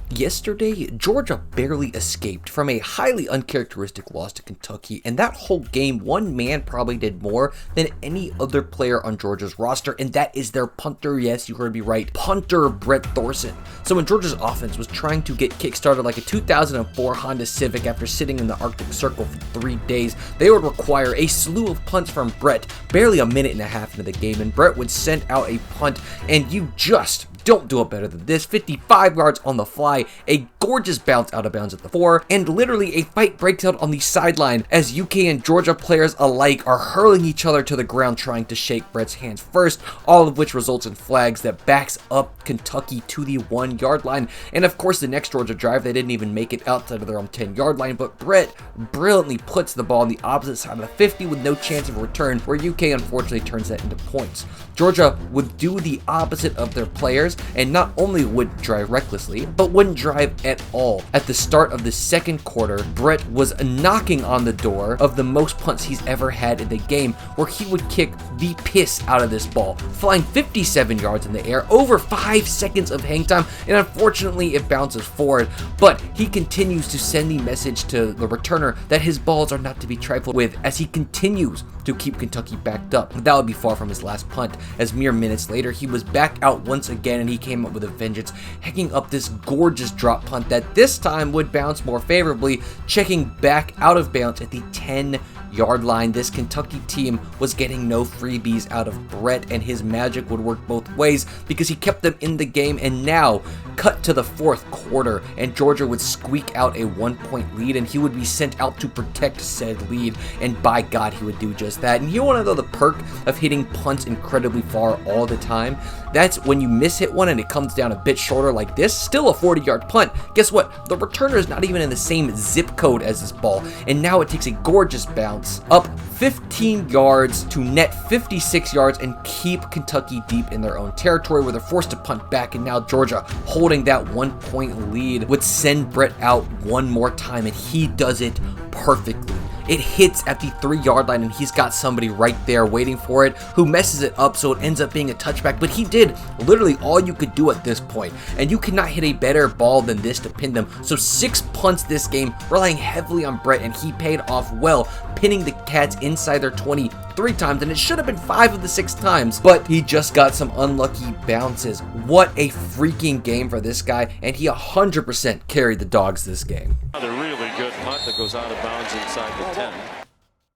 Yesterday, Georgia barely escaped from a highly uncharacteristic loss to Kentucky, and that whole game, one man probably did more than any other player on Georgia's roster, and that is their punter. Yes, you heard me right, punter Brett Thorson. So when Georgia's offense was trying to get kickstarted like a 2004 Honda Civic after sitting in the Arctic Circle for 3 days, they would require a slew of punts from Brett barely a minute and a half into the game, and Brett would send out a punt, and you just don't do it better than this. 55 yards on the fly, a gorgeous bounce out of bounds at the 4, and literally a fight breaks out on the sideline as UK and Georgia players alike are hurling each other to the ground trying to shake Brett's hands first, all of which results in flags that backs up Kentucky to the 1-yard line. And of course, the next Georgia drive, they didn't even make it outside of their own 10-yard line, but Brett brilliantly puts the ball on the opposite side of the 50 with no chance of a return, where UK unfortunately turns that into points. Georgia would do the opposite of their players, and not only would drive recklessly, but wouldn't drive at all. At the start of the second quarter, Brett was knocking on the door of the most punts he's ever had in the game, where he would kick the piss out of this ball, flying 57 yards in the air, over 5 seconds of hang time, and unfortunately it bounces forward, but he continues to send the message to the returner that his balls are not to be trifled with as he continues to keep Kentucky backed up. But that would be far from his last punt, as mere minutes later he was back out once again and he came up with a vengeance, hacking up this gorgeous drop punt that this time would bounce more favorably, checking back out of bounds at the 10-yard line. This Kentucky team was getting no freebies out of Brett, and his magic would work both ways because he kept them in the game. And now, cut to the fourth quarter, and Georgia would squeak out a 1-point lead, and he would be sent out to protect said lead, and by God, he would do just that. And you want to know the perk of hitting punts incredibly far all the time? That's when you miss hit one and it comes down a bit shorter like this, still a 40-yard punt. Guess what? The returner is not even in the same zip code as this ball, and now it takes a gorgeous bounce up 15 yards to net 56 yards and keep Kentucky deep in their own territory, where they're forced to punt back. And now Georgia, holding that 1-point lead, would send Brett out one more time, and he does it perfectly. It hits at the 3-yard line, and he's got somebody right there waiting for it who messes it up, so it ends up being a touchback. But he did literally all you could do at this point, and you cannot hit a better ball than this to pin them. So 6 punts this game, relying heavily on Brett, and he paid off well, pinning the Cats inside their 20 3 times, and it should have been 5 of the 6 times, but he just got some unlucky bounces. What a freaking game for this guy, and he 100% carried the Dogs this game. Another really good punt that goes out of bounds inside the 10.